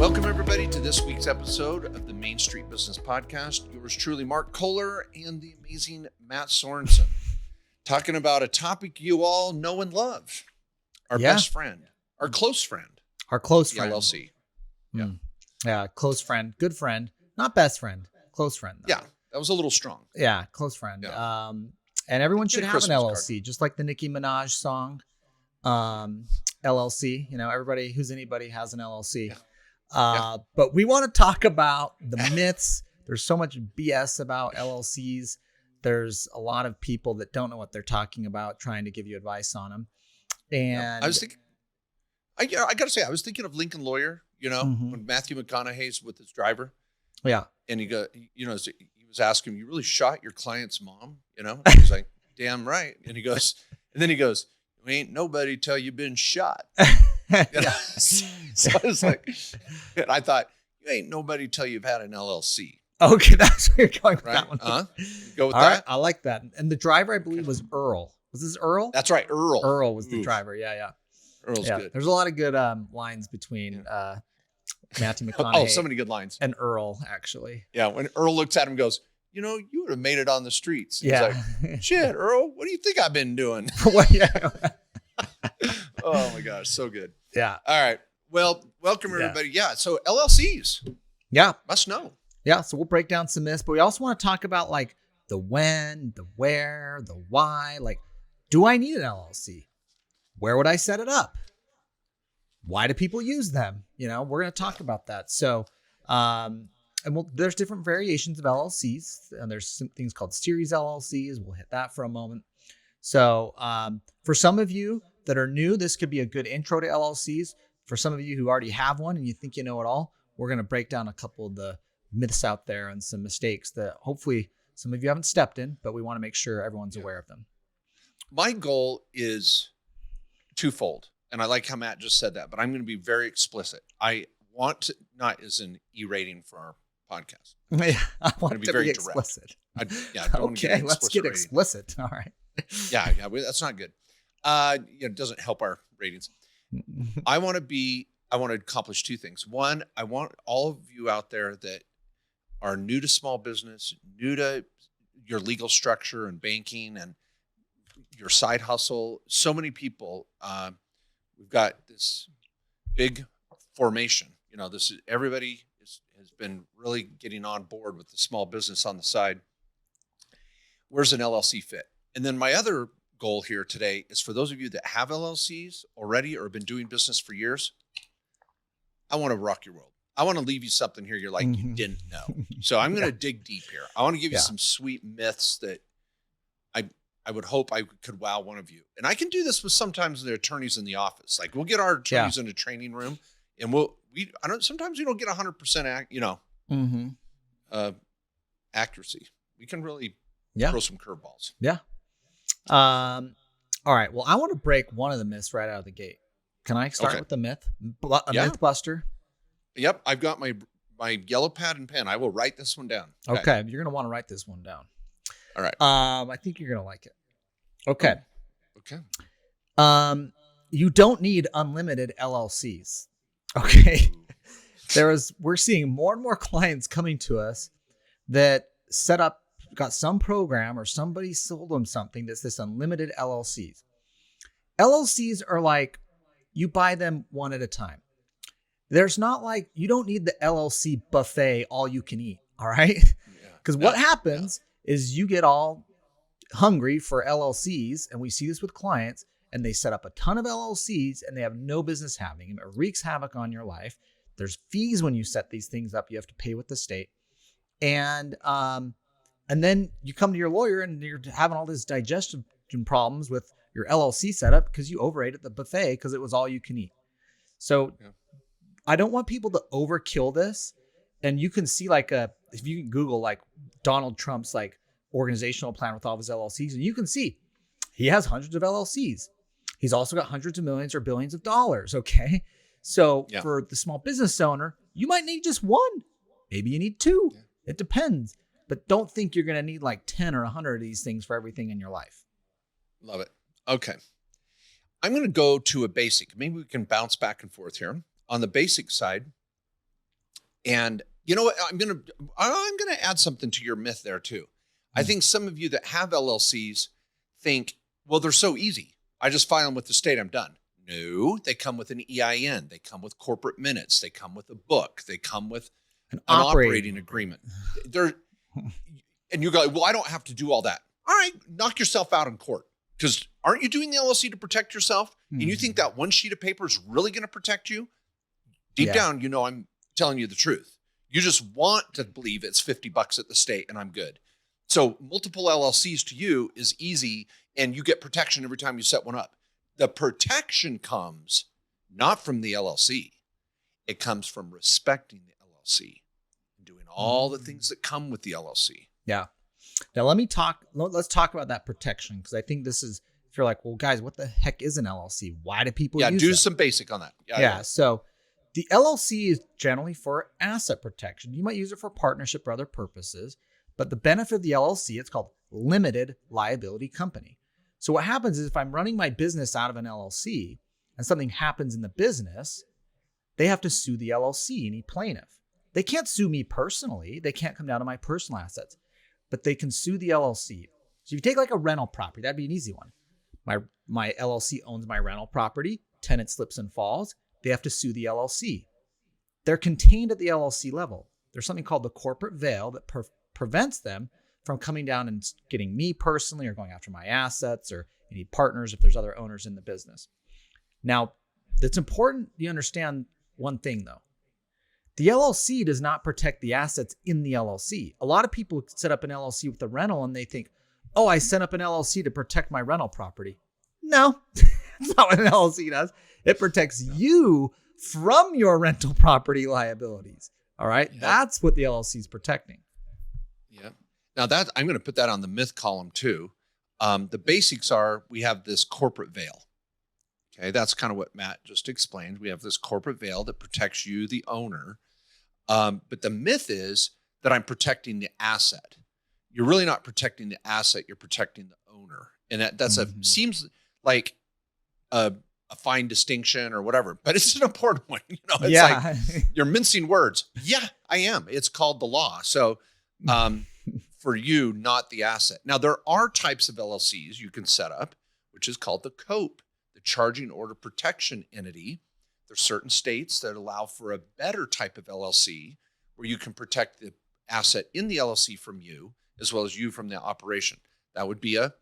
Welcome, everybody, to this week's episode of the Main Street Business Podcast. Yours truly, Mark Kohler and the amazing Matt Sorensen, talking about a topic you all know and love, our best friend, our close friend. Our close friend. LLC. Yeah. Yeah, close friend. Good friend. Not best friend. Close friend, though. Yeah, that was a little strong. Yeah, close friend. Yeah. And everyone should have an Christmas LLC, card. just like the Nicki Minaj song, LLC. You know, everybody who's anybody has an LLC. But we want to talk about the myths. There's so much BS about LLCs. There's a lot of people that don't know what they're talking about, trying to give you advice on them. And I was thinking, I got to say, I was thinking of Lincoln Lawyer, you know, Mhm. when Matthew McConaughey's with his driver. yeah, And he was asking him, you really shot your client's mom? You know, and he's like, damn right. And he goes, you ain't nobody till you've been shot. You know? yeah. So I was like, and I thought, you ain't nobody till you've had an LLC. Okay, that's where you're going with Right? that one. Go with All that. right, I like that. And the driver, I believe, was Earl. Was this Earl? That's right. Earl. Earl was the Oof. driver. Yeah. Earl's good. There's a lot of good lines between Matthew McConaughey Oh, so many good lines. and Earl, actually. Yeah. When Earl looks at him and goes, you know, you would have made it on the streets. He's Yeah. like, shit, Earl, what do you think I've been doing? Well, yeah. Oh my gosh. So good. Yeah. All right. Well, welcome Yeah. everybody. Yeah. So LLCs Yeah. must know. Yeah. So we'll break down some myths, but we also want to talk about like the when, the where, the why. Like, do I need an LLC? Where would I set it up? Why do people use them? You know, we're going to talk about that. So, there's different variations of LLCs, and there's some things called series LLCs. We'll hit that for a moment. So, for some of you that are new, this could be a good intro to LLCs. For some of you who already have one and you think you know it all, we're going to break down a couple of the myths out there and some mistakes that hopefully some of you haven't stepped in, but we want to make sure everyone's aware of them. My goal is twofold. And I like how Matt just said that, but I'm going to be very explicit. I want to, not as an E-rating for our podcast. Yeah, I want to be to very be direct. explicit. I don't want to Okay, an let's explicit get rating. explicit. All right. Yeah, that's not good. It doesn't help our ratings. I want to accomplish two things. One, I want all of you out there that are new to small business, new to your legal structure and banking and your side hustle. So many people, we've got this big formation. You know, everybody has been really getting on board with the small business on the side. Where's an LLC fit? And then my other goal here today is for those of you that have LLCs already or have been doing business for years, I want to rock your world. I want to leave you something here you're like, you didn't know. So I'm going to dig deep here. I want to give you some sweet myths that I would hope I could wow one of you. And I can do this with sometimes the attorneys in the office. Like we'll get our attorneys in a training room and sometimes we don't get 100% accuracy. We can really throw some curveballs. Yeah. All right. Well, I want to break one of the myths right out of the gate. Can I start with the myth? Myth buster? Yep. I've got my yellow pad and pen. I will write this one down. Okay. You're going to want to write this one down. All right. I think you're going to like it. Okay. Okay. You don't need unlimited LLCs. Okay. We're seeing more and more clients coming to us that got some program or somebody sold them something that's this unlimited LLCs. LLCs are like, you buy them one at a time. There's not like, you don't need the LLC buffet, all you can eat. All right. Because what happens is you get all hungry for LLCs, and we see this with clients, and they set up a ton of LLCs and they have no business having them. It wreaks havoc on your life. There's fees when you set these things up. You have to pay with the state. And then you come to your lawyer and you're having all this digestion problems with your LLC setup because you overate the buffet because it was all you can eat. So I don't want people to overkill this. And you can see if you can Google like Donald Trump's like organizational plan with all of his LLCs, and you can see he has hundreds of LLCs. He's also got hundreds of millions or billions of dollars. Okay. So for the small business owner, you might need just one. Maybe you need two. Yeah. It depends. But don't think you're going to need like 10 or 100 of these things for everything in your life. Love it. Okay. I'm going to go to a basic. Maybe we can bounce back and forth here. On the basic side, And you know what? I'm gonna add something to your myth there too. I think some of you that have LLCs think, well, they're so easy. I just file them with the state, I'm done. No, they come with an EIN. They come with corporate minutes. They come with a book. They come with an operating agreement. And you go, well, I don't have to do all that. All right, knock yourself out in court. Because aren't you doing the LLC to protect yourself? And you think that one sheet of paper is really going to protect you? Deep down, you know I'm telling you the truth. You just want to believe it's $50 at the state and I'm good. So multiple LLCs to you is easy, and you get protection every time you set one up. The protection comes not from the LLC. It comes from respecting the LLC and doing all the things that come with the LLC. Yeah. Now let's talk about that protection, because I think this is, if you're like, well, guys, what the heck is an LLC? Why do people use do it? some basic on that. Yeah. So the LLC is generally for asset protection. You might use it for partnership or other purposes, but the benefit of the LLC, it's called limited liability company. So what happens is if I'm running my business out of an LLC and something happens in the business, they have to sue the LLC, any plaintiff. They can't sue me personally. They can't come down to my personal assets, but they can sue the LLC. So if you take like a rental property, that'd be an easy one. My LLC owns my rental property. Tenant slips and falls. They have to sue the LLC. They're contained at the LLC level. There's something called the corporate veil that prevents them from coming down and getting me personally or going after my assets or any partners if there's other owners in the business. Now, it's important you understand one thing though. The LLC does not protect the assets in the LLC. A lot of people set up an LLC with a rental and they think, oh, I set up an LLC to protect my rental property. No, that's not what an LLC does. It protects you from your rental property liabilities. All right. Yep. That's what the LLC is protecting. Yeah. Now that I'm going to put that on the myth column too. The basics are, we have this corporate veil. Okay. That's kind of what Matt just explained. We have this corporate veil that protects you, the owner. But the myth is that I'm protecting the asset. You're really not protecting the asset. You're protecting the owner. And that's seems like a fine distinction or whatever, but it's an important one. You know, it's like you're mincing words. Yeah, I am. It's called the law. So, for you, not the asset. Now there are types of LLCs you can set up, which is called the COPE, the Charging Order Protection Entity. There's certain states that allow for a better type of LLC where you can protect the asset in the LLC from you, as well as you from the operation. That would be a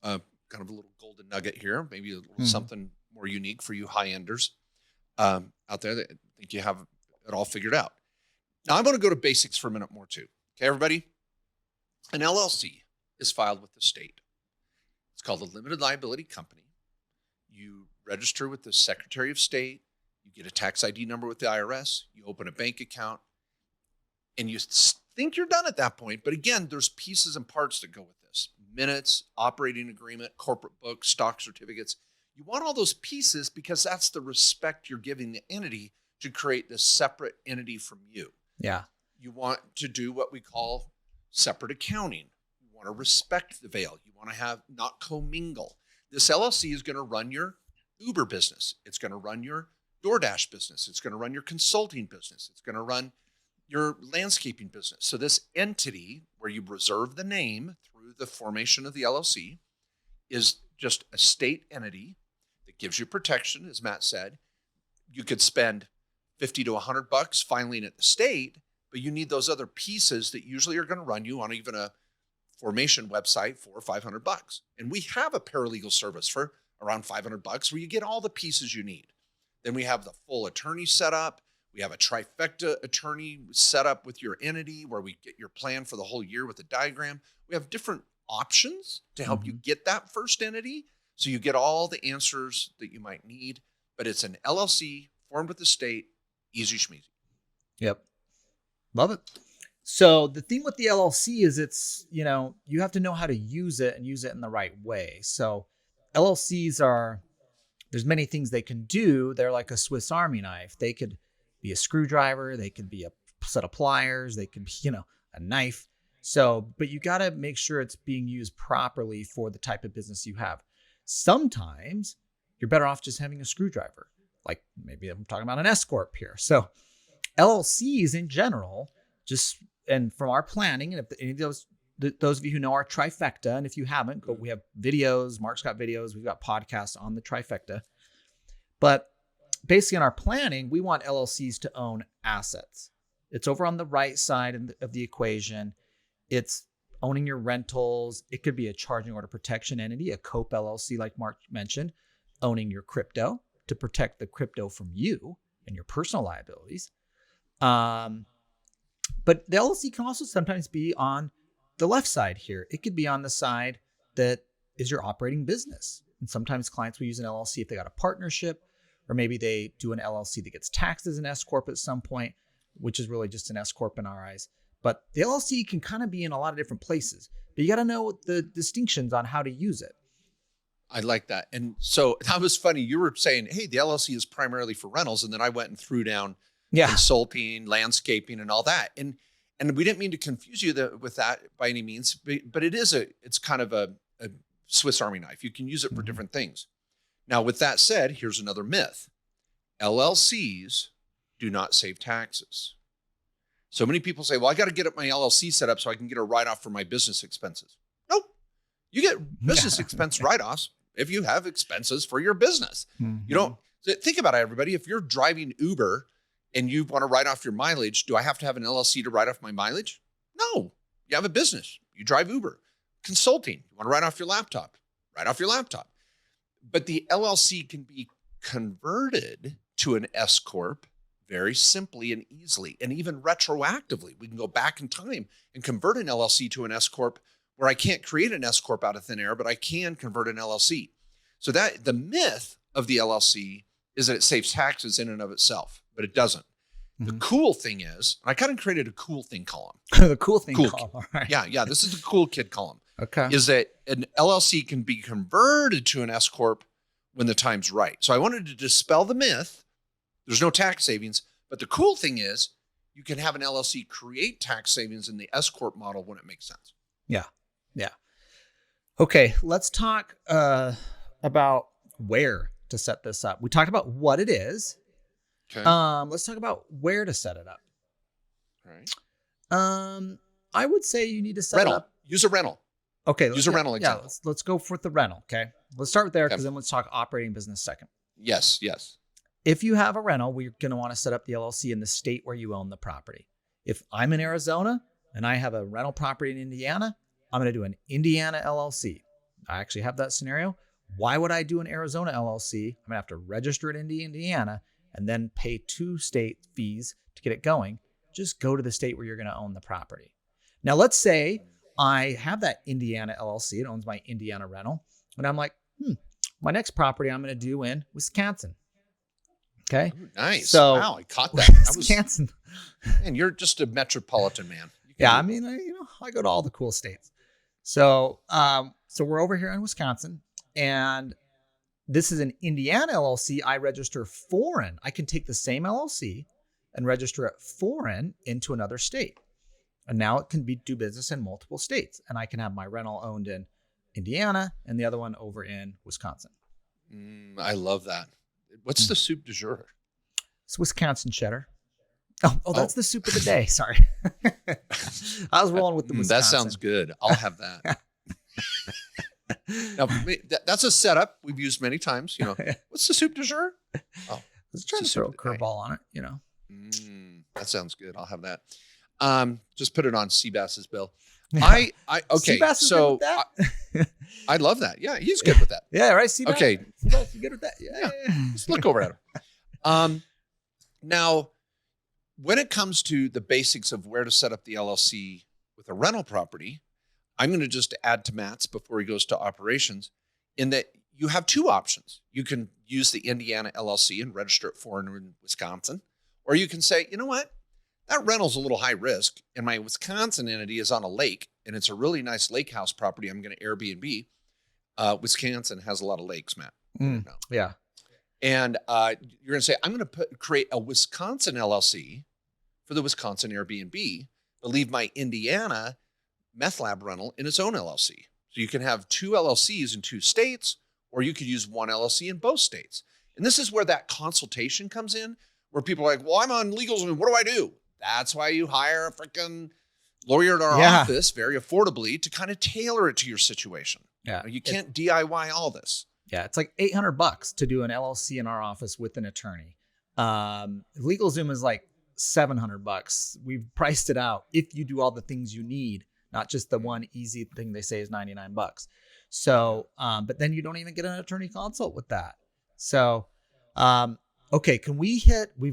kind of a little golden nugget here, maybe a little something more unique for you high-enders out there that think you have it all figured out. Now I'm going to go to basics for a minute more too. Okay, everybody? An LLC is filed with the state. It's called a limited liability company. You register with the Secretary of State. You get a tax ID number with the IRS. You open a bank account. And you think you're done at that point. But again, there's pieces and parts that go with this. Minutes, operating agreement, corporate book, stock certificates. You want all those pieces because that's the respect you're giving the entity to create this separate entity from you. Yeah. You want to do what we call separate accounting. You want to respect the veil. You want to have not commingle. This LLC is going to run your Uber business. It's going to run your DoorDash business. It's going to run your consulting business. It's going to run your landscaping business. So this entity where you reserve the name through the formation of the LLC is just a state entity that gives you protection. As Matt said, you could spend $50 to $100 filing at the state, but you need those other pieces that usually are going to run you on even a formation website for $500. And we have a paralegal service for around $500 where you get all the pieces you need. Then we have the full attorney set up. We have a trifecta attorney set up with your entity where we get your plan for the whole year with a diagram. We have different options to help you get that first entity. So you get all the answers that you might need, but it's an LLC formed with the state, easy schmeezy. Yep. Love it. So the thing with the LLC is you have to know how to use it and use it in the right way. So LLCs there's many things they can do. They're like a Swiss Army knife. They could be a screwdriver. They could be a set of pliers. They could be, a knife. So, but you got to make sure it's being used properly for the type of business you have. Sometimes you're better off just having a screwdriver. Like maybe I'm talking about an S corp here. So LLCs in general, and from our planning, and if any of those of you who know our trifecta, and if you haven't, we have videos, Mark's got videos, we've got podcasts on the trifecta. But basically in our planning, we want LLCs to own assets. It's over on the right side of the equation. It's owning your rentals. It could be a charging order protection entity, a COPE LLC, like Mark mentioned, owning your crypto to protect the crypto from you and your personal liabilities. But the LLC can also sometimes be on the left side here. It could be on the side that is your operating business. And sometimes clients will use an LLC if they got a partnership, or maybe they do an LLC that gets taxed as an S corp at some point, which is really just an S corp in our eyes. But the LLC can kind of be in a lot of different places, but you got to know the distinctions on how to use it. I like that. And so that was funny. You were saying, hey, the LLC is primarily for rentals. And then I went and threw down consulting, landscaping, and all that. And we didn't mean to confuse you with that by any means, but it's kind of a Swiss Army knife. You can use it for different things. Now, with that said, here's another myth. LLCs do not save taxes. So many people say, well, I got to get up my LLC set up so I can get a write-off for my business expenses. Nope. You get business expense write-offs if you have expenses for your business. You don't think about it, everybody. If you're driving Uber and you want to write off your mileage, do I have to have an LLC to write off my mileage? No. You have a business. You drive Uber. Consulting. You want to write off your laptop? Write off your laptop. But the LLC can be converted to an S corp very simply and easily, and even retroactively. We can go back in time and convert an LLC to an S corp, where I can't create an S corp out of thin air, but I can convert an LLC. So that the myth of the LLC is that it saves taxes in and of itself, but it doesn't. The cool thing is, and I kind of created a cool thing column. The cool thing column. All right. Yeah. This is the cool kid column. Okay. Is that an LLC can be converted to an S corp when the time's right. So I wanted to dispel the myth. There's no tax savings, but the cool thing is you can have an LLC create tax savings in the S corp model when it makes sense. Yeah. Okay, let's talk about where to set this up. We talked about what it is. Okay. Let's talk about where to set it up. All right. I would say you need to set it up. Use a rental. Okay. Use a rental example. Yeah, let's go for the rental. Okay. Let's start there because then let's talk operating business second. Yes. If you have a rental, we're going to want to set up the LLC in the state where you own the property. If I'm in Arizona and I have a rental property in Indiana, I'm going to do an Indiana LLC. I actually have that scenario. Why would I do an Arizona LLC? I'm going to have to register it in Indiana and then pay 2 state fees to get it going. Just go to the state where you're going to own the property. Now, let's say I have that Indiana LLC. It owns my Indiana rental. And I'm like, my next property I'm going to do in Wisconsin. Okay. Ooh, nice. So, wow, I caught that. Wisconsin. Man, you're just a metropolitan man. Yeah, I mean, I go to all the cool states. So, so we're over here in Wisconsin, and this is an Indiana LLC. I register foreign. I can take the same LLC and register it foreign into another state. And now it can do business in multiple states. And I can have my rental owned in Indiana and the other one over in Wisconsin. I love that. What's the soup du jour? It's Wisconsin cheddar. Oh, that's the soup of the day. Sorry. I was rolling with the Wisconsin. That sounds good. I'll have that. Now, that's a setup we've used many times. What's the soup du jour? Oh, I was trying to throw a curveball on it, that sounds good. I'll have that. Just put it on Seabass's bill. Yeah. Okay. Seabass is good with that? I love that. Yeah, he's good with that. Yeah, right. Seabass. Okay. Seabass, you good with that? Yeah. Just look over at him. Now, when it comes to the basics of where to set up the LLC with a rental property, I'm going to just add to Matt's before he goes to operations, in that you have 2 options. You can use the Indiana LLC and register it foreign in Wisconsin, or you can say, you know what? That rental's a little high risk, and my Wisconsin entity is on a lake, and it's a really nice lake house property I'm going to Airbnb. Wisconsin has a lot of lakes, Matt. Yeah. And you're going to say, I'm going to create a Wisconsin LLC for the Wisconsin Airbnb, but leave my Indiana meth lab rental in its own LLC. So you can have 2 LLCs in 2 states, or you could use 1 LLC in both states. And this is where that consultation comes in, where people are like, well, I'm on LegalZoom. What do I do? That's why you hire a freaking lawyer at our office very affordably to kind of tailor it to your situation. Yeah. You can't DIY all this. Yeah. It's like $800 to do an LLC in our office with an attorney. LegalZoom is like $700. We've priced it out if you do all the things you need, not just the one easy thing they say is $99. So, but then you don't even get an attorney consult with that. So, okay, we've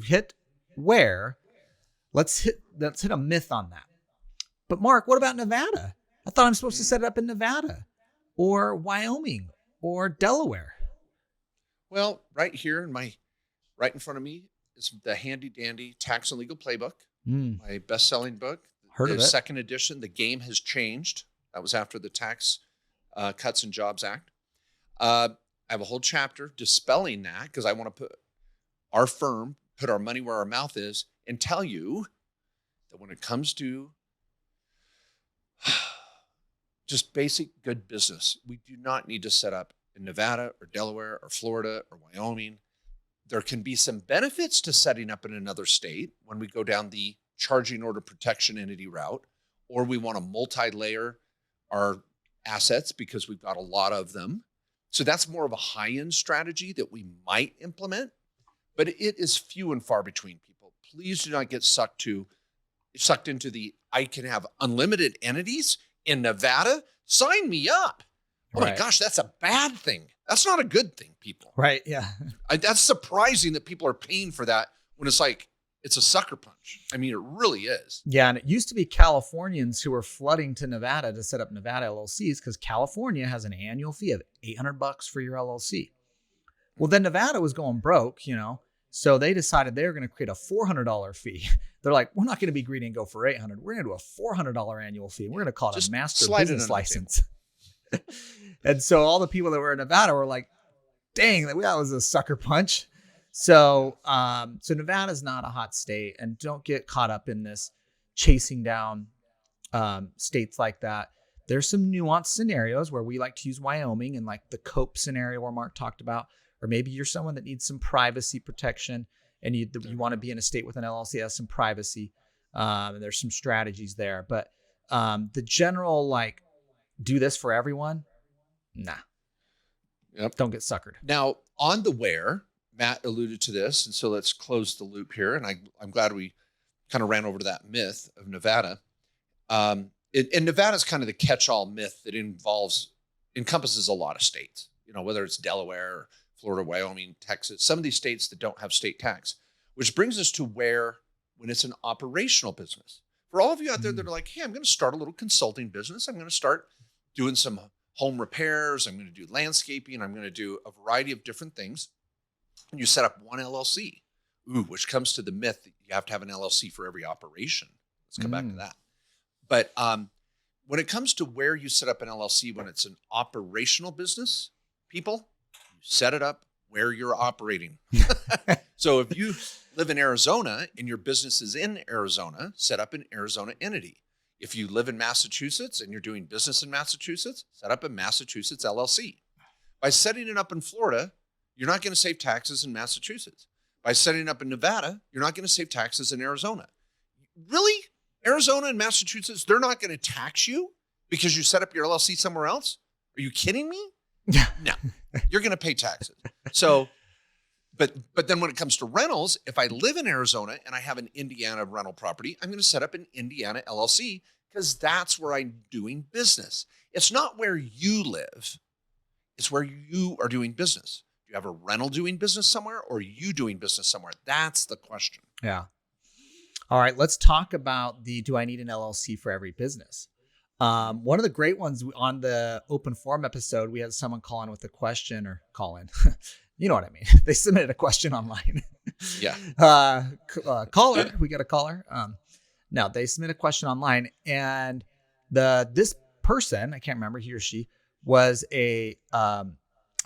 hit where, let's hit a myth on that. But Mark, what about Nevada? I thought I'm supposed to set it up in Nevada or Wyoming or Delaware. Well, right in front of me is the handy dandy Tax and Legal Playbook, my best-selling book. Heard of it. Second edition. The game has changed. That was after the Tax Cuts and Jobs Act. I have a whole chapter dispelling that because I want to put our money where our mouth is and tell you that when it comes to just basic good business, we do not need to set up in Nevada or Delaware or Florida or Wyoming. There can be some benefits to setting up in another state when we go down the charging order protection entity route, or we want to multi-layer our assets because we've got a lot of them. So that's more of a high-end strategy that we might implement, but it is few and far between, people. Please do not get sucked into the, I can have unlimited entities in Nevada. Sign me up. Oh my gosh, that's a bad thing. That's not a good thing, people. Right, yeah. That's surprising that people are paying for that when it's like, it's a sucker punch. I mean, it really is. Yeah, and it used to be Californians who were flooding to Nevada to set up Nevada LLCs because California has an annual fee of $800 for your LLC. Well, then Nevada was going broke, so they decided they were going to create a $400 fee. They're like, we're not going to be greedy and go for $800. We're going to do a $400 annual fee. We're going to call it Just a master slide business license. And so all the people that were in Nevada were like, dang, that was a sucker punch. So Nevada's not a hot state, and don't get caught up in this chasing down states like that. There's some nuanced scenarios where we like to use Wyoming, and like the Cope scenario where Mark talked about, or maybe you're someone that needs some privacy protection and you want to be in a state with an LLC that has some privacy. And there's some strategies there, but the general like do this for everyone, nah. Yep. Don't get suckered. Now on the where, Matt alluded to this, and so let's close the loop here. And I'm glad we kind of ran over to that myth of Nevada. And Nevada is kind of the catch-all myth that encompasses a lot of states, whether it's Delaware, Florida, Wyoming, Texas, some of these states that don't have state tax, which brings us to where, when it's an operational business. For all of you out there that are like, hey, I'm going to start a little consulting business. I'm going to start doing some home repairs. I'm going to do landscaping. I'm going to do a variety of different things. And you set up one LLC, which comes to the myth that you have to have an LLC for every operation. Let's come back to that. But when it comes to where you set up an LLC, when it's an operational business, people, you set it up where you're operating. So if you live in Arizona and your business is in Arizona, set up an Arizona entity. If you live in Massachusetts and you're doing business in Massachusetts, set up a Massachusetts LLC. By setting it up in Florida, you're not going to save taxes in Massachusetts. By setting it up in Nevada, you're not going to save taxes in Arizona. Really? Arizona and Massachusetts, they're not going to tax you because you set up your LLC somewhere else? Are you kidding me? No, you're going to pay taxes. So, but then when it comes to rentals, if I live in Arizona and I have an Indiana rental property, I'm going to set up an Indiana LLC because that's where I'm doing business. It's not where you live. It's where you are doing business. Do you have a rental doing business somewhere, or are you doing business somewhere? That's the question. Yeah. All right, let's talk about do I need an LLC for every business? One of the great ones on the open forum episode, we had someone call in with a question, or call in. You know what I mean? They submitted a question online. Yeah. Caller, we got a caller. Now they submit a question online, and this person, I can't remember, he or she, was I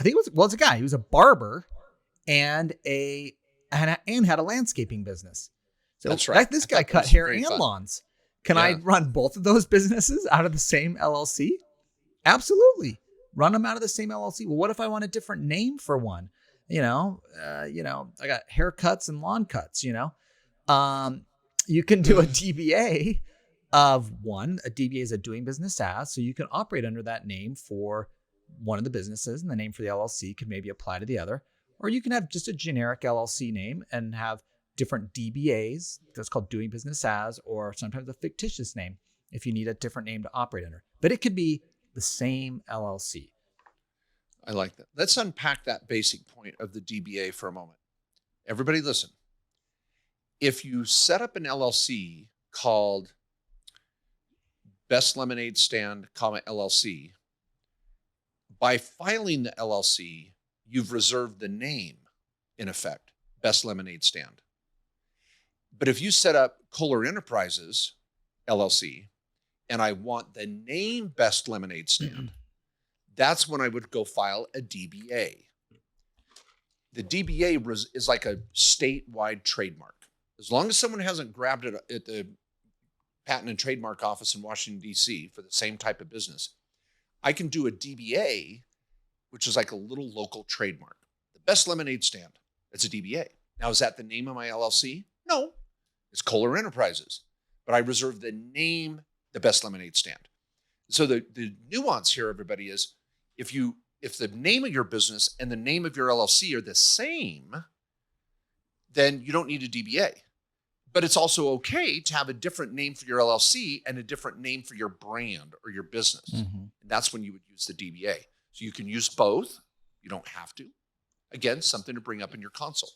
think it was a guy. He was a barber and had a landscaping business. So that's right. This guy cut hair and lawns. Can I run both of those businesses out of the same LLC? Absolutely. Run them out of the same LLC. Well, what if I want a different name for one? I got haircuts and lawn cuts, you can do a DBA of one. A DBA is a doing business as, so you can operate under that name for one of the businesses, and the name for the LLC could maybe apply to the other. Or you can have just a generic LLC name and have different DBAs. That's called doing business as, or sometimes a fictitious name if you need a different name to operate under. But it could be the same LLC. I like that. Let's unpack that basic point of the DBA for a moment. Everybody listen. If you set up an LLC called Best Lemonade Stand, LLC, by filing the LLC, you've reserved the name, in effect, Best Lemonade Stand. But if you set up Kohler Enterprises, LLC, and I want the name Best Lemonade Stand, that's when I would go file a DBA. The DBA is like a statewide trademark. As long as someone hasn't grabbed it at the Patent and Trademark Office in Washington, D.C. for the same type of business, I can do a DBA, which is like a little local trademark. The Best Lemonade Stand, that's a DBA. Now, is that the name of my LLC? No, it's Kohler Enterprises. But I reserve the name, the Best Lemonade Stand. So the nuance here, everybody, is if the name of your business and the name of your LLC are the same, then you don't need a DBA. But it's also okay to have a different name for your LLC and a different name for your brand or your business. Mm-hmm. And that's when you would use the DBA. So you can use both. You don't have to. Again, something to bring up in your console.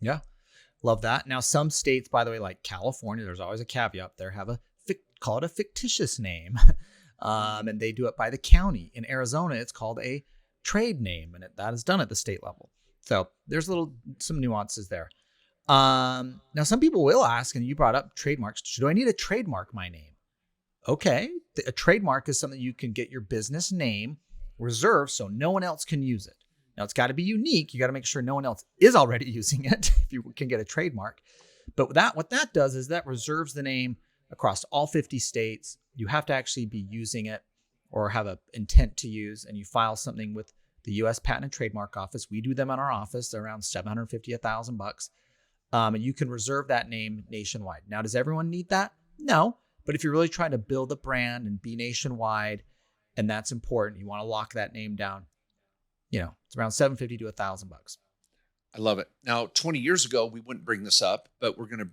Yeah. Love that. Now, some states, by the way, like California, there's always a caveat there, call it a fictitious name. And they do it by the county. In Arizona, it's called a trade name, and that is done at the state level. So there's some nuances there. Now, some people will ask, and you brought up trademarks. Do I need to trademark my name? Okay. A trademark is something you can get your business name reserved so no one else can use it. Now, it's got to be unique. You got to make sure no one else is already using it if you can get a trademark. But what that does is that reserves the name across all 50 states. You have to actually be using it or have an intent to use, and you file something with the U.S. Patent and Trademark Office. We do them in our office. They're around $750, $1,000. And you can reserve that name nationwide. Now, does everyone need that? No. But if you're really trying to build a brand and be nationwide, and that's important, you want to lock that name down, it's around $750 to $1,000. I love it. Now, 20 years ago, we wouldn't bring this up, but we're going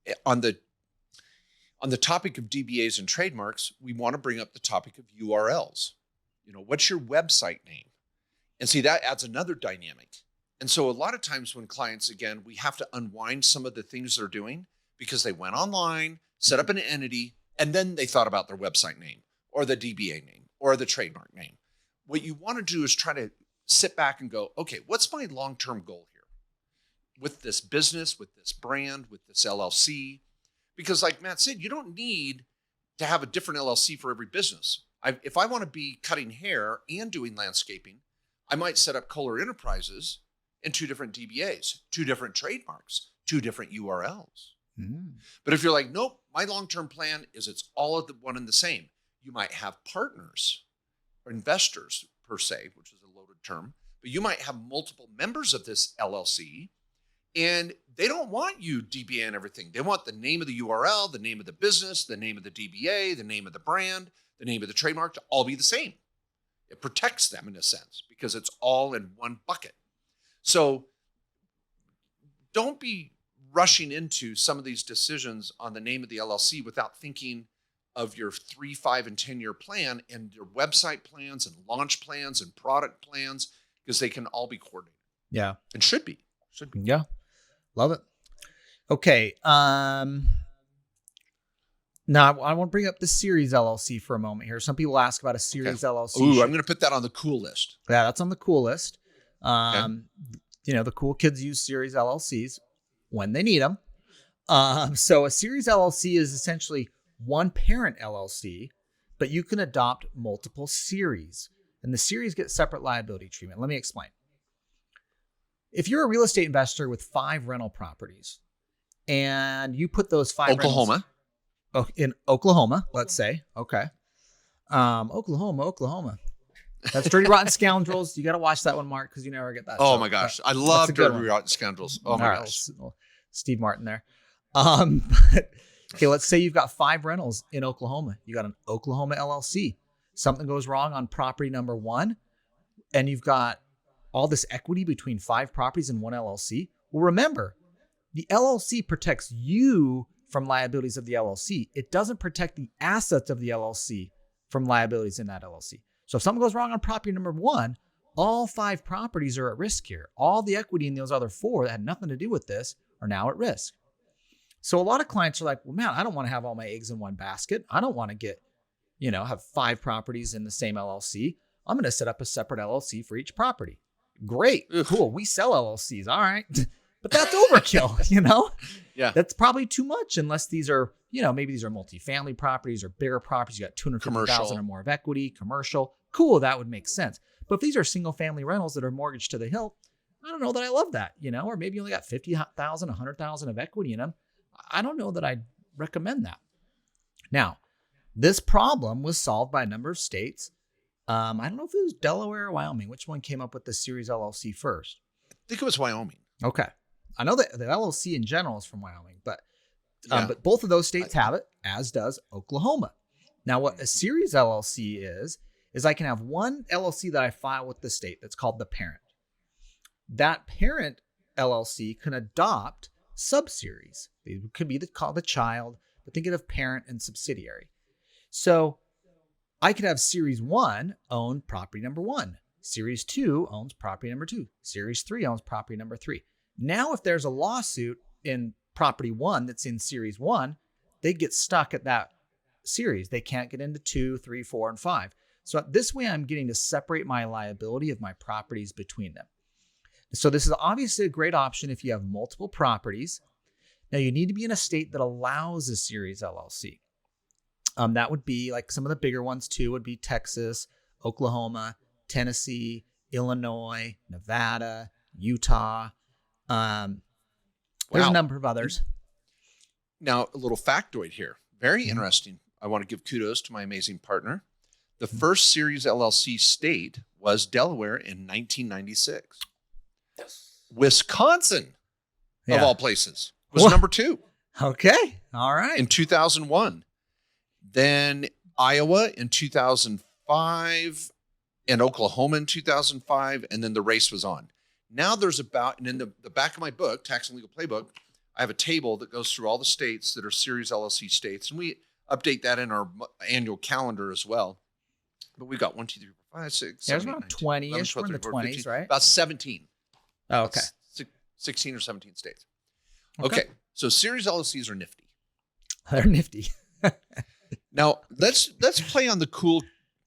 to, on the topic of DBAs and trademarks, we want to bring up the topic of URLs. What's your website name? And see, that adds another dynamic. And so a lot of times when clients, again, we have to unwind some of the things they're doing because they went online, set up an entity, and then they thought about their website name or the DBA name or the trademark name. What you want to do is try to sit back and go, okay, what's my long-term goal here with this business, with this brand, with this LLC? Because like Matt said, you don't need to have a different LLC for every business. If I want to be cutting hair and doing landscaping, I might set up Kohler Enterprises in 2 different DBAs, 2 different trademarks, 2 different URLs. Mm. But if you're like, nope, my long-term plan is it's all of the one and the same. You might have partners or investors per se, which is a loaded term, but you might have multiple members of this LLC and they don't want you DBA and everything. They want the name of the URL, the name of the business, the name of the DBA, the name of the brand, the name of the trademark to all be the same. It protects them in a sense because it's all in one bucket. So don't be rushing into some of these decisions on the name of the LLC without thinking of your 3, 5, and 10-year plan and your website plans and launch plans and product plans, because they can all be coordinated. Yeah. And should be. Yeah. Love it. Okay. Now, I want to bring up the Series LLC for a moment here. Some people ask about a Series LLC. Ooh, I'm going to put that on the cool list. Yeah, that's on the cool list. The cool kids use Series LLCs when they need them. So a Series LLC is essentially one parent LLC, but you can adopt multiple series. And the series get separate liability treatment. Let me explain. If you're a real estate investor with 5 rental properties and you put those 5 in Oklahoma, let's say. Okay. Oklahoma. That's Dirty Rotten Scoundrels. You got to watch that one, Mark, because you never get that. Oh show. my gosh, I love a good Dirty one. Rotten Scoundrels. Oh my All right, gosh. Steve Martin there. Okay, let's say you've got 5 rentals in Oklahoma. You got an Oklahoma LLC. Something goes wrong on property number 1, and you've got all this equity between 5 properties in one LLC. Well, remember, the LLC protects you from liabilities of the LLC. It doesn't protect the assets of the LLC from liabilities in that LLC. So if something goes wrong on property number 1, all 5 properties are at risk here. All the equity in those other 4 that had nothing to do with this are now at risk. So a lot of clients are like, well, man, I don't want to have all my eggs in one basket. I don't want to get, have 5 properties in the same LLC. I'm going to set up a separate LLC for each property. Great. Cool. We sell LLCs. All right. But that's overkill, Yeah. That's probably too much unless these are, maybe these are multifamily properties or bigger properties. You got 250,000 or more of equity, commercial. Cool. That would make sense. But if these are single family rentals that are mortgaged to the hilt, I don't know that I love that, or maybe you only got 50,000, 100,000 of equity in them. I don't know that I'd recommend that. Now, this problem was solved by a number of states. I don't know if it was Delaware or Wyoming. Which one came up with the series LLC first? I think it was Wyoming. Okay. I know that the LLC in general is from Wyoming, but both of those states have it, as does Oklahoma. Now, what a series LLC is I can have one LLC that I file with the state that's called the parent. That parent LLC can adopt subseries. It could be called the child, but think of parent and subsidiary. So I could have series 1 own property number 1. Series 2 owns property number 2. Series 3 owns property number 3. Now, if there's a lawsuit in property 1 that's in series 1, they get stuck at that series. They can't get into 2, 3, 4, and 5. So this way, I'm getting to separate my liability of my properties between them. So this is obviously a great option if you have multiple properties. Now, you need to be in a state that allows a series LLC. That would be like some of the bigger ones too would be Texas, Oklahoma, Tennessee, Illinois, Nevada, Utah. There's a number of others. Now, a little factoid here. Very interesting. I want to give kudos to my amazing partner. The first series LLC state was Delaware in 1996. Yes. Wisconsin, of all places, was What? number 2 Okay. All right. in 2001. Then Iowa in 2005 and Oklahoma in 2005. And then the race was on. Now there's and in the back of my book, Tax and Legal Playbook, I have a table that goes through all the states that are series LLC states. And we update that in our annual calendar as well. But we've got 1, 2, 3, 4, 5, 6, 7, There's 8, around 9, 10, 20-ish. 11, We're in the 12, 13, 20s, 14, right? About 17. Oh, okay. 16 or 17 states. Okay. So series LLCs are nifty. They're nifty. Now let's play on the cool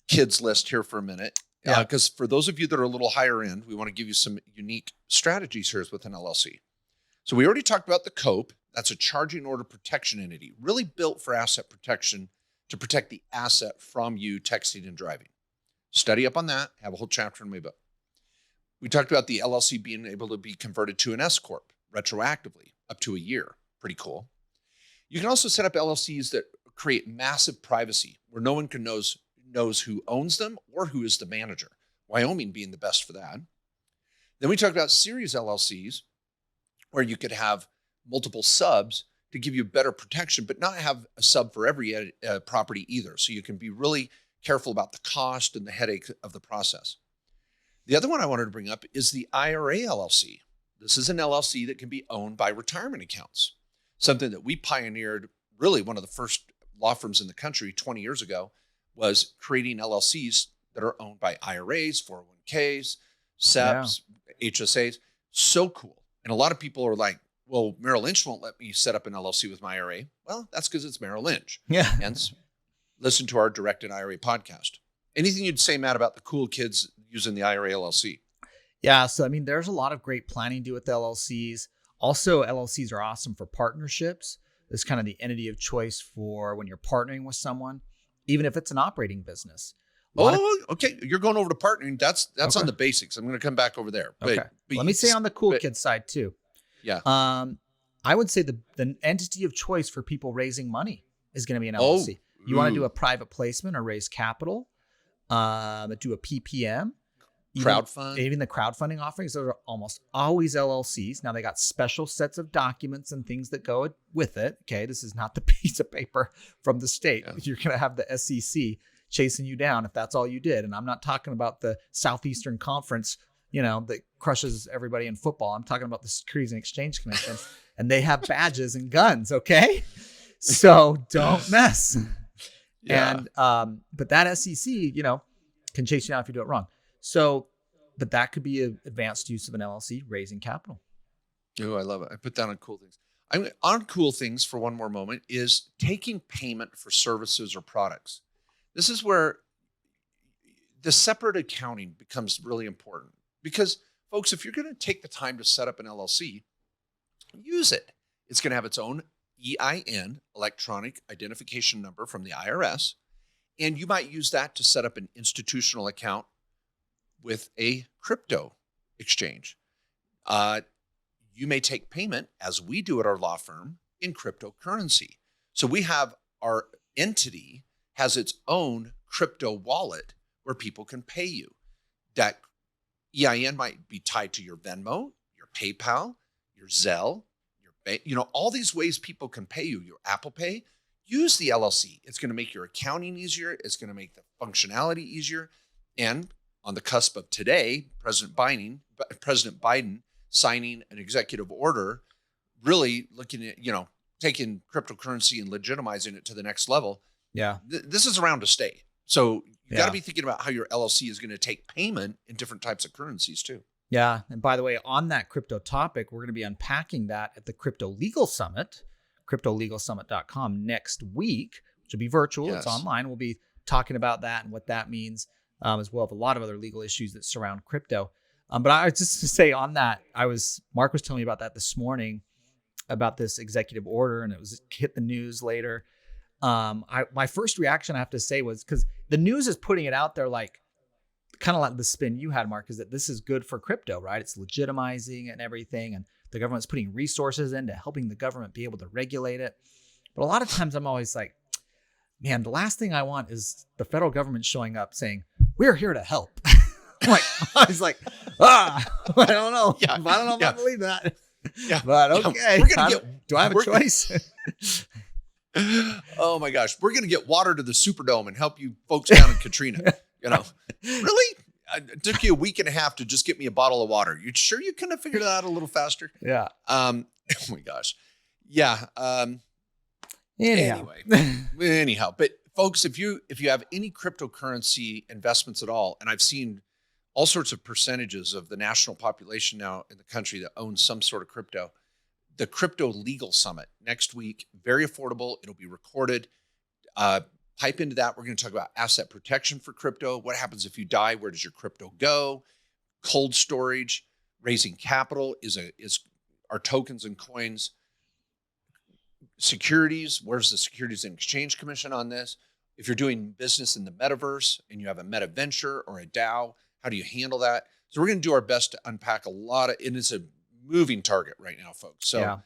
kids list here for a minute. Yeah. Because for those of you that are a little higher end, we want to give you some unique strategies here with an LLC. So we already talked about the COPE. That's a charging order protection entity, really built for asset protection to protect the asset from you texting and driving. Study up on that. Have a whole chapter in my book. We talked about the LLC being able to be converted to an S Corp retroactively up to a year. Pretty cool. You can also set up LLCs that create massive privacy where no one knows who owns them or who is the manager. Wyoming being the best for that. Then we talked about series LLCs where you could have multiple subs to give you better protection, but not have a sub for every property either. So you can be really careful about the cost and the headache of the process. The other one I wanted to bring up is the IRA LLC. This is an LLC that can be owned by retirement accounts, something that we pioneered. Really, one of the first law firms in the country 20 years ago was creating LLCs that are owned by IRAs, 401ks, SEPs, HSAs. So cool. And a lot of people are like, well, Merrill Lynch won't let me set up an LLC with my IRA. Well, that's because it's Merrill Lynch. Yeah. Hence, listen to our Directed IRA podcast. Anything you'd say, Matt, about the cool kids using the IRA LLC? Yeah. So, there's a lot of great planning to do with LLCs. Also, LLCs are awesome for partnerships. It's kind of the entity of choice for when you're partnering with someone, even if it's an operating business. Okay. You're going over to partnering. That's Okay. on the basics. I'm going to come back over there. Okay. Let me say on the cool kid side too. Yeah. I would say the entity of choice for people raising money is going to be an LLC. You want to do a private placement or raise capital. do a PPM. Crowdfund. Even the crowdfunding offerings, those are almost always LLCs. Now they got special sets of documents and things that go with it. Okay, this is not the piece of paper from the state. Yeah. You're going to have the SEC chasing you down if that's all you did. And I'm not talking about the Southeastern Conference, that crushes everybody in football. I'm talking about the Securities and Exchange Commission, and they have badges and guns. Okay, so don't mess. Yeah. And but that SEC, can chase you down if you do it wrong. So, but that could be an advanced use of an LLC, raising capital. Oh, I love it. I put down on cool things. On cool things for one more moment is taking payment for services or products. This is where the separate accounting becomes really important because, folks, if you're going to take the time to set up an LLC, use it. It's going to have its own EIN, electronic identification number from the IRS, and you might use that to set up an institutional account with a crypto exchange. You may take payment, as we do at our law firm, in cryptocurrency. So we have our entity has its own crypto wallet where people can pay you. That EIN might be tied to your Venmo, your PayPal, your Zelle, your bank, all these ways people can pay you, your Apple Pay. Use the LLC. It's going to make your accounting easier. It's going to make the functionality easier. And on the cusp of today, President Biden signing an executive order, really looking at, taking cryptocurrency and legitimizing it to the next level. Yeah. This is around to stay. So you got to be thinking about how your LLC is going to take payment in different types of currencies too. Yeah. And by the way, on that crypto topic, we're going to be unpacking that at the Crypto Legal Summit, cryptolegalsummit.com next week, which will be virtual. Yes. It's online. We'll be talking about that and what that means. As well as a lot of other legal issues that surround crypto. But I was just to say on that, Mark was telling me about that this morning, about this executive order, and it hit the news later. My first reaction, I have to say, was because the news is putting it out there kind of like the spin you had, Mark, is that this is good for crypto, right? It's legitimizing and everything, and the government's putting resources into helping the government be able to regulate it. But a lot of times I'm always like, man, the last thing I want is the federal government showing up saying, we're here to help. I was like, I don't know. Yeah. I don't know if I believe that. Yeah. But okay. Do I have a choice? Oh my gosh. We're going to get water to the Superdome and help you folks down in Katrina. Really? It took you a week and a half to just get me a bottle of water. You sure you couldn't have figured it out a little faster? Yeah. Oh my gosh. Yeah. Anyhow, but folks, if you have any cryptocurrency investments at all, and I've seen all sorts of percentages of the national population now in the country that owns some sort of crypto, the Crypto Legal Summit next week, very affordable. It'll be recorded. Type into that. We're going to talk about asset protection for crypto. What happens if you die? Where does your crypto go? Cold storage, raising capital is our tokens and coins. Securities, where's the Securities and Exchange Commission on this? If you're doing business in the metaverse and you have a meta venture or a DAO, how do you handle that? So we're going to do our best to unpack and it's a moving target right now, folks. So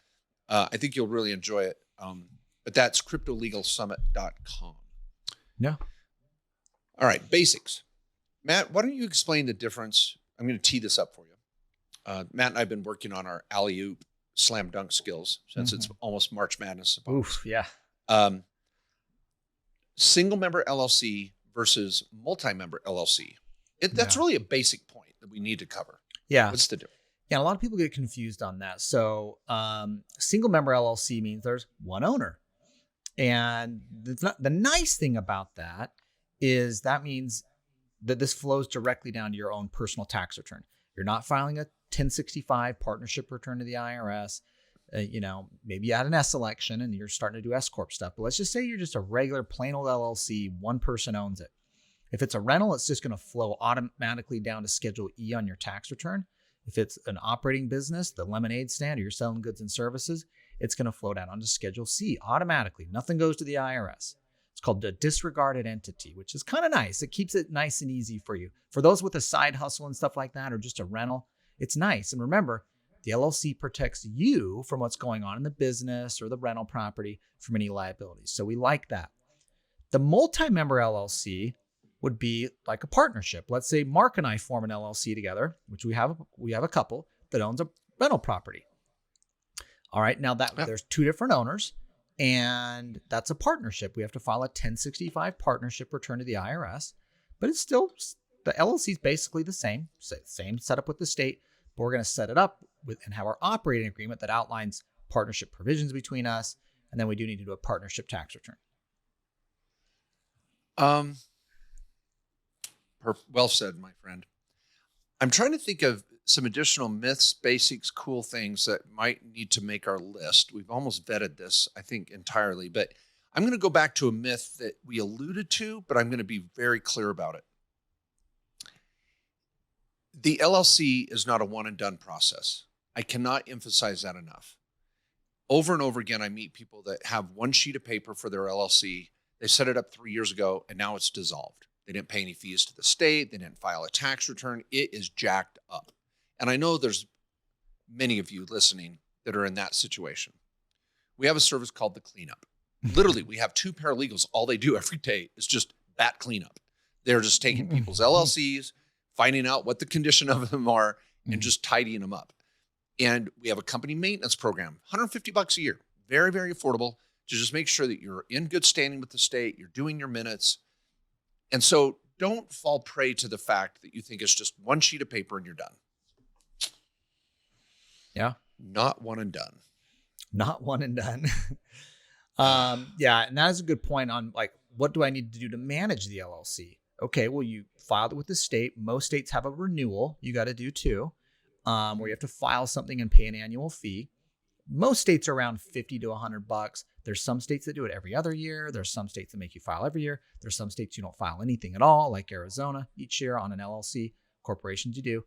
I think you'll really enjoy it. But that's cryptolegalsummit.com. Yeah. All right, basics. Matt, why don't you explain the difference? I'm going to tee this up for you. Matt and I have been working on our alley-oop slam dunk skills since it's almost March Madness. Oof, yeah. Single member LLC versus multi-member LLC. That's really a basic point that we need to cover. Yeah. What's the difference? Yeah, a lot of people get confused on that. So single member LLC means there's one owner. And the nice thing about that is that means that this flows directly down to your own personal tax return. You're not filing a 1065 partnership return to the IRS. Maybe you had an S election and you're starting to do S Corp stuff. But let's just say you're just a regular plain old LLC. One person owns it. If it's a rental, it's just going to flow automatically down to Schedule E on your tax return. If it's an operating business, the lemonade stand, or you're selling goods and services, it's going to flow down onto Schedule C automatically. Nothing goes to the IRS. It's called a disregarded entity, which is kind of nice. It keeps it nice and easy for you. For those with a side hustle and stuff like that, or just a rental, it's nice. And remember, the LLC protects you from what's going on in the business or the rental property from any liabilities. So we like that. The multi-member LLC would be like a partnership. Let's say Mark and I form an LLC together, which we have a couple that owns a rental property. All right, now that there's two different owners, and that's a partnership. We have to file a 1065 partnership return to the IRS, but it's still, the LLC is basically the same setup with the state, but we're going to set it up with and have our operating agreement that outlines partnership provisions between us, and then we do need to do a partnership tax return. Well said, my friend. I'm trying to think of some additional myths, basics, cool things that might need to make our list. We've almost vetted this, I think, entirely, but I'm going to go back to a myth that we alluded to, but I'm going to be very clear about it. The LLC is not a one and done process. I cannot emphasize that enough. Over and over again, I meet people that have one sheet of paper for their LLC. They set it up 3 years ago, and now it's dissolved. They didn't pay any fees to the state. They didn't file a tax return. It is jacked up. And I know there's many of you listening that are in that situation. We have a service called the cleanup. Literally, we have 2 paralegals. All they do every day is just that cleanup. They're just taking people's LLCs, finding out what the condition of them are, and just tidying them up. And we have a company maintenance program, $150 a year. Very, very affordable to just make sure that you're in good standing with the state, you're doing your minutes. And so don't fall prey to the fact that you think it's just one sheet of paper and you're done. Yeah. Not one and done. Not one and done. Yeah. And that is a good point on like, what do I need to do to manage the LLC? Okay. Well, you filed it with the state. Most states have a renewal you got to do too, where you have to file something and pay an annual fee. Most states are around $50 to $100. There's some states that do it every other year. There's some states that make you file every year. There's some states you don't file anything at all, like Arizona each year on an LLC. Corporations you do.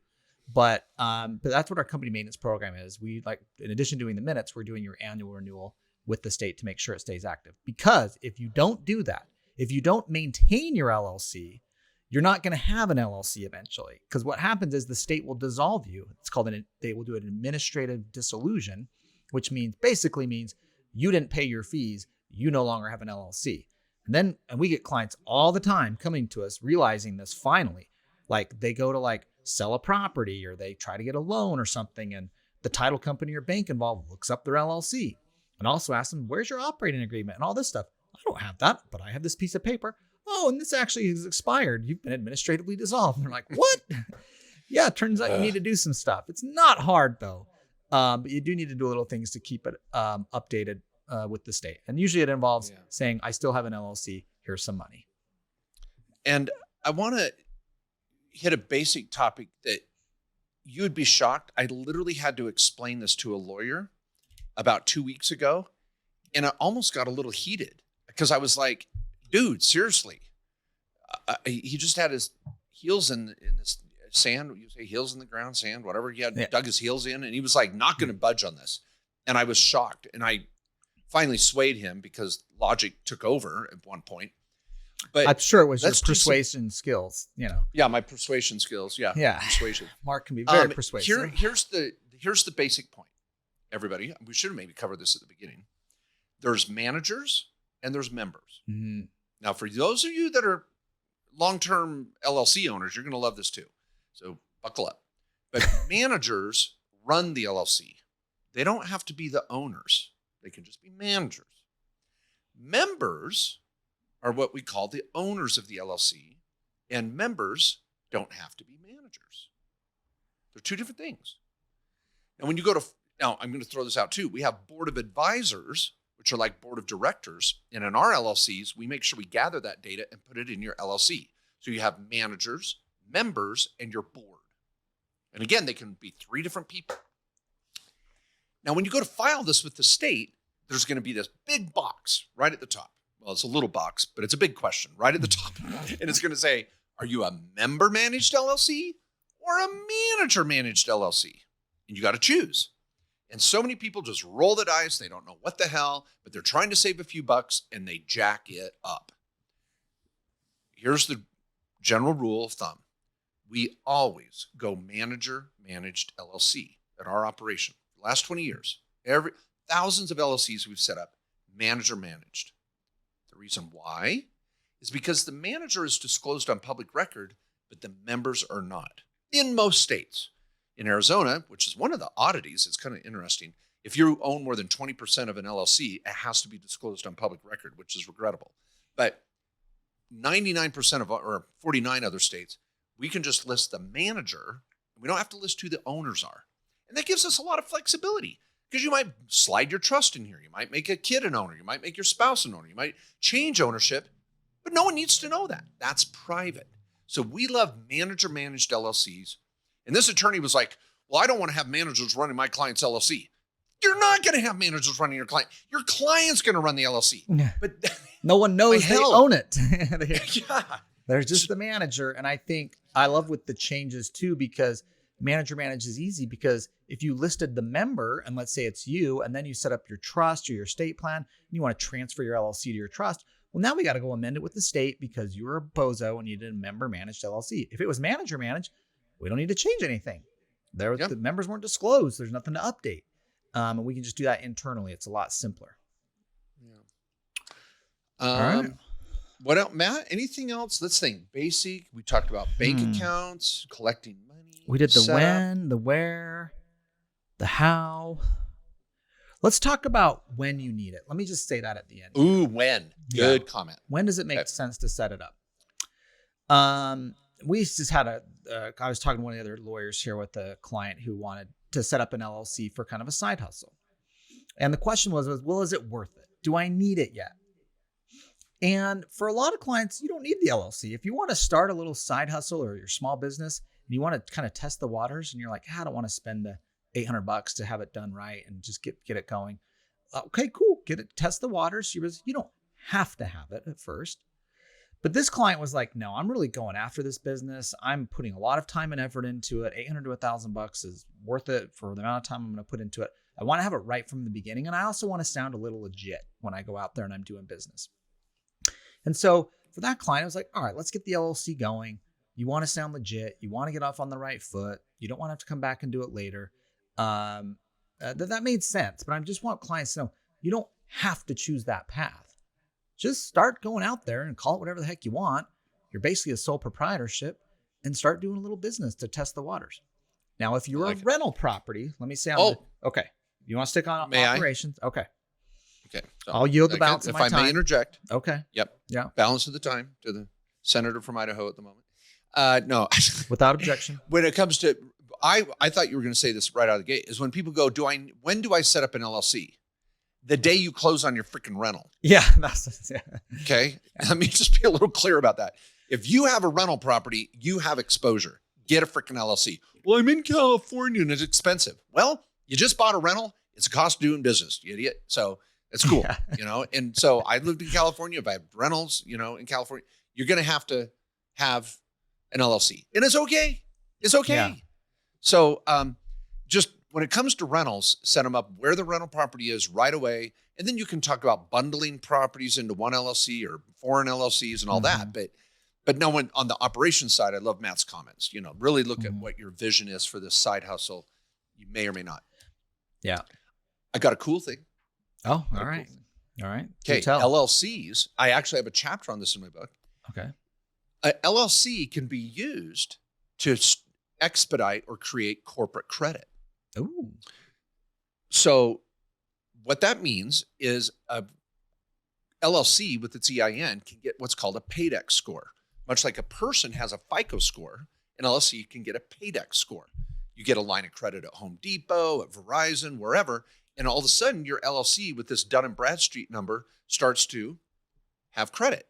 But that's what our company maintenance program is. We like, in addition to doing the minutes, we're doing your annual renewal with the state to make sure it stays active. Because if you don't do that, if you don't maintain your LLC, you're not going to have an LLC eventually. Because what happens is the state will dissolve you. It's called they will do an administrative dissolution, which basically means you didn't pay your fees. You no longer have an LLC. And we get clients all the time coming to us realizing this finally. Like they go to like sell a property or they try to get a loan or something, and the title company or bank involved looks up their LLC and also asks them, where's your operating agreement and all this stuff? I don't have that, but I have this piece of paper. Oh, and this actually is expired. You've been administratively dissolved. And they're like, what? Yeah, it turns out you need to do some stuff. It's not hard though. But you do need to do little things to keep it updated with the state. And usually it involves saying, I still have an LLC. Here's some money. And I want to hit a basic topic that you would be shocked. I literally had to explain this to a lawyer about 2 weeks ago. And I almost got a little heated because I was like, dude, seriously. He just had his heels in this sand. You say heels in the ground, sand, whatever. He had dug his heels in, and he was like not going to budge on this. And I was shocked. And I finally swayed him because logic took over at one point. But I'm sure it was your persuasion skills, you know. Yeah, my persuasion skills. Yeah. Persuasion. Mark can be very persuasive. Here's the basic point, everybody. We should have maybe covered this at the beginning. There's managers and there's members. Mm-hmm. Now, for those of you that are long-term LLC owners, you're going to love this too. So buckle up. But managers run the LLC. They don't have to be the owners. They can just be managers. Members are what we call the owners of the LLC, and members don't have to be managers. They're two different things. And when you go to, now I'm going to throw this out too. We have board of advisors, which are like board of directors. And in our LLCs, we make sure we gather that data and put it in your LLC. So you have managers, members, and your board. And again, they can be 3 different people. Now, when you go to file this with the state, there's going to be this big box right at the top. Well, it's a little box, but it's a big question right at the top. And it's going to say, are you a member managed LLC or a manager managed LLC? And you got to choose. And so many people just roll the dice. They don't know what the hell, but they're trying to save a few bucks and they jack it up. Here's the general rule of thumb. We always go manager managed LLC at our operation. The last 20 years, thousands of LLCs we've set up, manager managed. The reason why is because the manager is disclosed on public record, but the members are not in most states. In Arizona, which is one of the oddities, it's kind of interesting. If you own more than 20% of an LLC, it has to be disclosed on public record, which is regrettable. But 99% of, or 49 other states, we can just list the manager. We don't have to list who the owners are. And that gives us a lot of flexibility because you might slide your trust in here. You might make a kid an owner. You might make your spouse an owner. You might change ownership, but no one needs to know that. That's private. So we love manager-managed LLCs. And this attorney was like, well, I don't want to have managers running my client's LLC. You're not going to have managers running your client. Your client's going to run the LLC. Yeah. But no one knows they own it. Yeah. They're just the manager. And I think I love with the changes too, because manager manage is easy because if you listed the member and let's say it's you, and then you set up your trust or your estate plan, and you want to transfer your LLC to your trust. Well, now we got to go amend it with the state because you were a bozo and you did a member managed LLC. If it was manager managed, we don't need to change anything. The members weren't disclosed. There's nothing to update. And we can just do that internally. It's a lot simpler. Yeah. All right. What else, Matt? Anything else? Let's think. Basic. We talked about bank accounts, collecting money. We did the when, the where, the how. Let's talk about when you need it. Let me just say that at the end. Ooh, when. Good comment. When does it make sense to set it up? We just had I was talking to one of the other lawyers here with a client who wanted to set up an LLC for kind of a side hustle. And the question was, well, is it worth it? Do I need it yet? And for a lot of clients, you don't need the LLC. If you want to start a little side hustle or your small business and you want to kind of test the waters and you're like, I don't want to spend the $800 to have it done right and just get it going. Okay, cool. Test the waters. You don't have to have it at first. But this client was like, no, I'm really going after this business. I'm putting a lot of time and effort into it. $800 to $1,000 is worth it for the amount of time I'm going to put into it. I want to have it right from the beginning. And I also want to sound a little legit when I go out there and I'm doing business. And so for that client, I was like, all right, let's get the LLC going. You want to sound legit. You want to get off on the right foot. You don't want to have to come back and do it later. That made sense. But I just want clients to know you don't have to choose that path. Just start going out there and call it whatever the heck you want. You're basically a sole proprietorship and start doing a little business to test the waters. Now, if you're a rental property, let me say, okay. You want to stick on operations? Okay. Okay. So I'll yield the balance of my time. If I may interject. Okay. Yep. Yeah. Balance of the time to the senator from Idaho at the moment. No. Without objection. When it comes to, I thought you were going to say this right out of the gate, is when people go, when do I set up an LLC? The day you close on your freaking rental. Yeah. Okay. Let me just be a little clear about that. If you have a rental property, you have exposure. Get a freaking LLC. Well, I'm in California and it's expensive. Well, you just bought a rental. It's a cost of doing business, you idiot. So it's cool, And so I lived in California. If I have rentals, in California, you're going to have an LLC. And it's okay. It's okay. Yeah. So just when it comes to rentals, set them up where the rental property is right away. And then you can talk about bundling properties into one LLC or foreign LLCs and all that. But no, on the operations side, I love Matt's comments. Really look at what your vision is for this side hustle. You may or may not. Yeah. I got a cool thing. Oh, all right. All right. Okay. LLCs. I actually have a chapter on this in my book. Okay. A LLC can be used to expedite or create corporate credit. Ooh. So what that means is a LLC with its EIN can get what's called a PAYDEX score. Much like a person has a FICO score, an LLC can get a PAYDEX score. You get a line of credit at Home Depot, at Verizon, wherever, and all of a sudden your LLC with this Dun & Bradstreet number starts to have credit.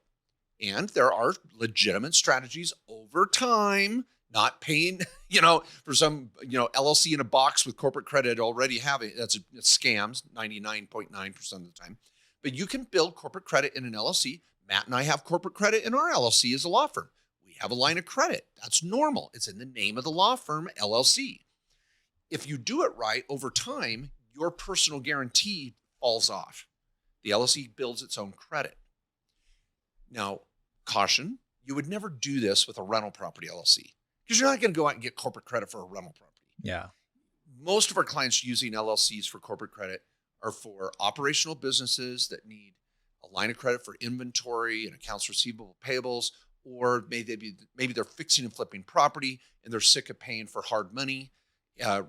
And there are legitimate strategies over time, not paying, for some, LLC in a box with corporate credit already having, it's scams 99.9% of the time. But you can build corporate credit in an LLC. Matt and I have corporate credit in our LLC as a law firm. We have a line of credit. That's normal. It's in the name of the law firm, LLC. If you do it right over time, your personal guarantee falls off. The LLC builds its own credit. Now, caution, you would never do this with a rental property LLC because you're not going to go out and get corporate credit for a rental property. Yeah. Most of our clients using LLCs for corporate credit are for operational businesses that need a line of credit for inventory and accounts receivable, payables, or maybe they're fixing and flipping property and they're sick of paying for hard money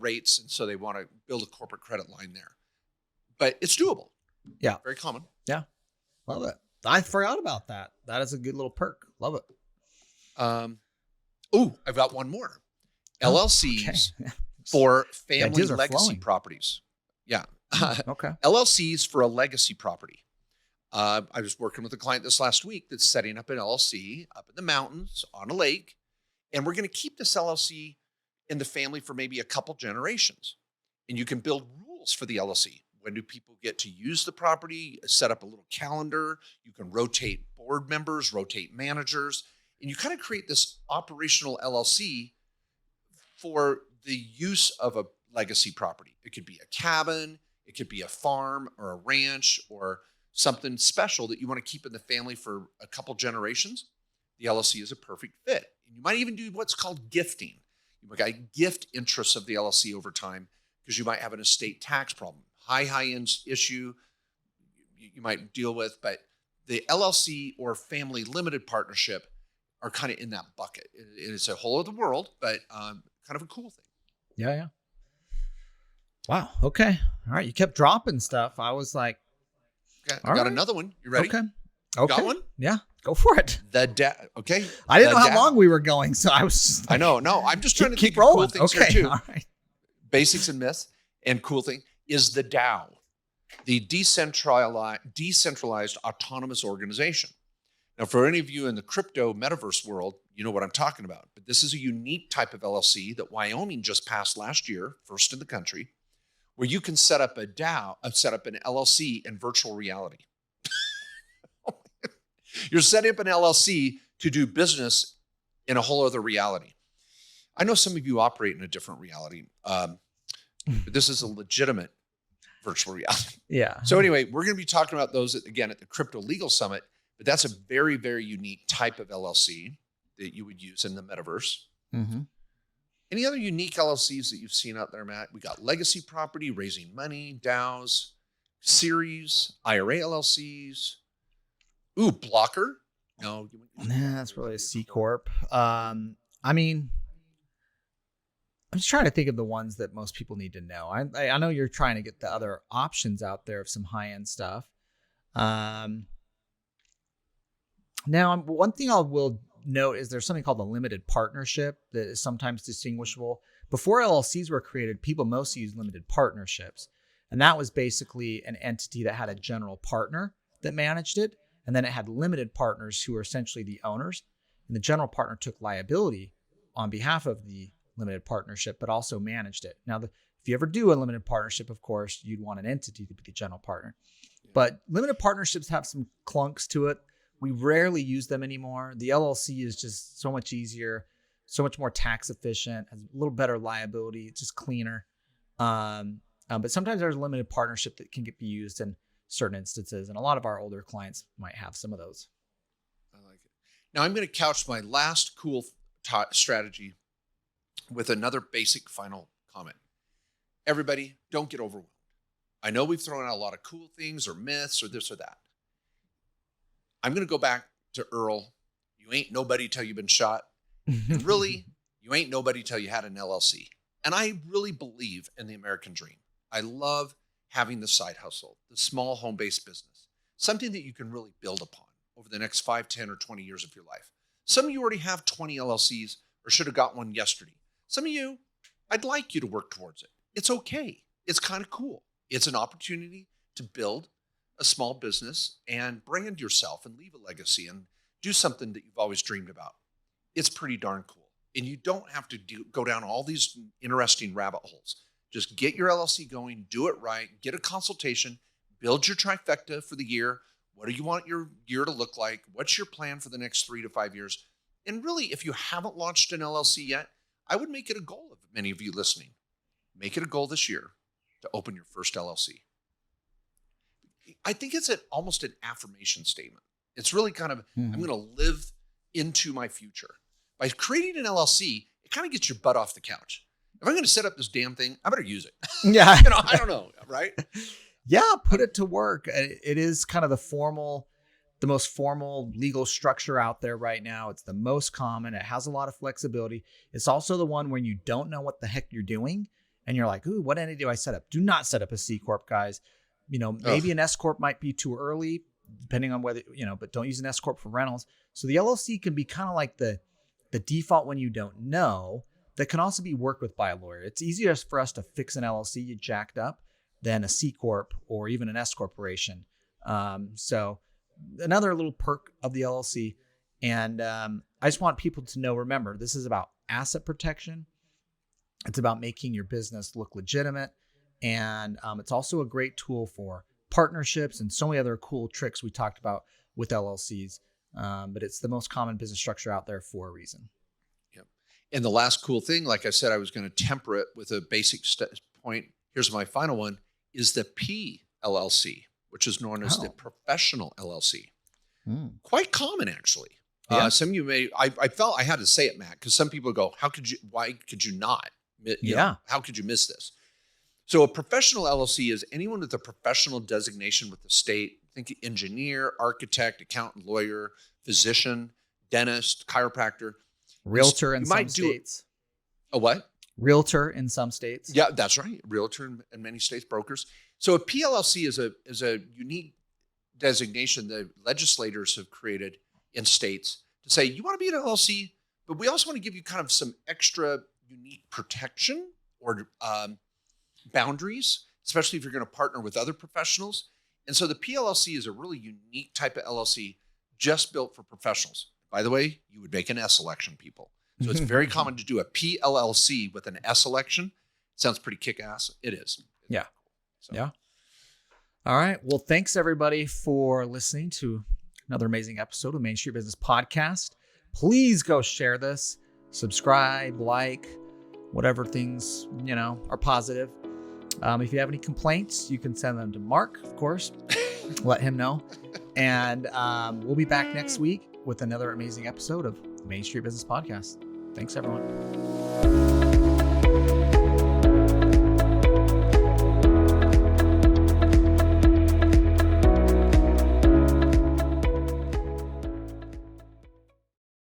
rates, and so they want to build a corporate credit line there. But it's doable. Yeah. Very common. Yeah. Love it. I forgot about that. That is a good little perk. Love it. I've got one more. LLCs for family legacy properties. Yeah. Okay. LLCs for a legacy property. I was working with a client this last week that's setting up an LLC up in the mountains on a lake. And we're going to keep this LLC in the family for maybe a couple generations. And you can build rules for the LLC. When do people get to use the property? Set up a little calendar. You can rotate board members, rotate managers, and you kind of create this operational LLC for the use of a legacy property. It could be a cabin, it could be a farm or a ranch or something special that you want to keep in the family for a couple generations. The LLC is a perfect fit. And you might even do what's called gifting. You might gift interests of the LLC over time because you might have an estate tax problem. High-end issue you might deal with, but the LLC or family limited partnership are kind of in that bucket. It's a whole other world, but kind of a cool thing. Yeah. Wow. Okay. All right. You kept dropping stuff. I was like, okay, I got another one. You ready? Okay. Got one? Yeah. Go for it. Okay. I didn't know how long we were going, so I was just I know. No, I'm just trying to keep think rolling. of cool things here too. All right. Basics and myths and cool thing is the DAO, the decentralized autonomous organization. Now, for any of you in the crypto metaverse world, you know what I'm talking about. But this is a unique type of LLC that Wyoming just passed last year, first in the country, where you can set up a DAO, set up an LLC in virtual reality. You're setting up an LLC to do business in a whole other reality. I know some of you operate in a different reality, but this is a legitimate virtual reality. Yeah. So anyway, we're going to be talking about those again at the Crypto Legal Summit, but that's a very, very unique type of LLC that you would use in the metaverse. Mm-hmm. Any other unique LLCs that you've seen out there, Matt? We got legacy property, raising money, DAOs, series, IRA LLCs. Ooh, blocker. No. Nah, that's really a C Corp. I mean, I'm just trying to think of the ones that most people need to know. I know you're trying to get the other options out there of some high-end stuff. Now, one thing I will note is there's something called a limited partnership that is sometimes distinguishable. Before LLCs were created, people mostly used limited partnerships. And that was basically an entity that had a general partner that managed it. And then it had limited partners who were essentially the owners. And the general partner took liability on behalf of the limited partnership, but also managed it. Now, if you ever do a limited partnership, of course, you'd want an entity to be the general partner. But limited partnerships have some clunks to it. We rarely use them anymore. The LLC is just so much easier, so much more tax efficient, has a little better liability. It's just cleaner. But sometimes there's a limited partnership that can be used in certain instances. And a lot of our older clients might have some of those. I like it. Now I'm going to couch my last cool strategy with another basic final comment. Everybody, don't get overwhelmed. I know we've thrown out a lot of cool things or myths or this or that. I'm going to go back to Earl. You ain't nobody till you've been shot. And really, you ain't nobody till you had an LLC. And I really believe in the American dream. I love having the side hustle, the small home-based business, something that you can really build upon over the next 5, 10, or 20 years of your life. Some of you already have 20 LLCs or should have got one yesterday. Some of you, I'd like you to work towards it. It's okay. It's kind of cool. It's an opportunity to build a small business and brand yourself and leave a legacy and do something that you've always dreamed about. It's pretty darn cool. And you don't have to go down all these interesting rabbit holes. Just get your LLC going, do it right, get a consultation, build your trifecta for the year. What do you want your year to look like? What's your plan for the next 3 to 5 years? And really, if you haven't launched an LLC yet, I would make it a goal of many of you listening. Make it a goal this year to open your first LLC. I think it's almost an affirmation statement. It's really kind of, I'm going to live into my future. By creating an LLC, it kind of gets your butt off the couch. If I'm going to set up this damn thing, I better use it. Yeah. I don't know, right? Yeah, put it to work. It is kind of the most formal legal structure out there right now. It's the most common. It has a lot of flexibility. It's also the one when you don't know what the heck you're doing and you're like, ooh, what entity do I set up? Do not set up a C Corp, guys. Maybe an S Corp might be too early, depending on whether, but don't use an S Corp for rentals. So the LLC can be kind of like the default when you don't know, that can also be worked with by a lawyer. It's easier for us to fix an LLC you jacked up than a C Corp or even an S Corporation. So another little perk of the LLC. And I just want people to know, remember, this is about asset protection. It's about making your business look legitimate. And it's also a great tool for partnerships and so many other cool tricks we talked about with LLCs. But it's the most common business structure out there for a reason. Yep. And the last cool thing, like I said, I was going to temper it with a basic point. Here's my final one, is the PLLC, which is known as the Professional LLC. Quite common, actually. Yeah. Some of you may, I felt I had to say it, Matt, because some people go, why could you not? How could you miss this? So a professional LLC is anyone with a professional designation with the state. Think engineer, architect, accountant, lawyer, physician, dentist, chiropractor. Realtor in some states. A what? Realtor in some states. Yeah, that's right. Realtor in many states, brokers. So a PLLC is a unique designation that legislators have created in states to say, you want to be an LLC, but we also want to give you kind of some extra unique protection or boundaries, especially if you're going to partner with other professionals. And so the PLLC is a really unique type of LLC just built for professionals. By the way, you would make an S election, people. So it's very common to do a PLLC with an S election. Sounds pretty kick-ass. It is. Yeah. So. Yeah. All right. Well, thanks everybody for listening to another amazing episode of Main Street Business Podcast. Please go share this, subscribe, like, whatever things, are positive. If you have any complaints, you can send them to Mark, of course. Let him know. And we'll be back next week with another amazing episode of Main Street Business Podcast. Thanks, everyone.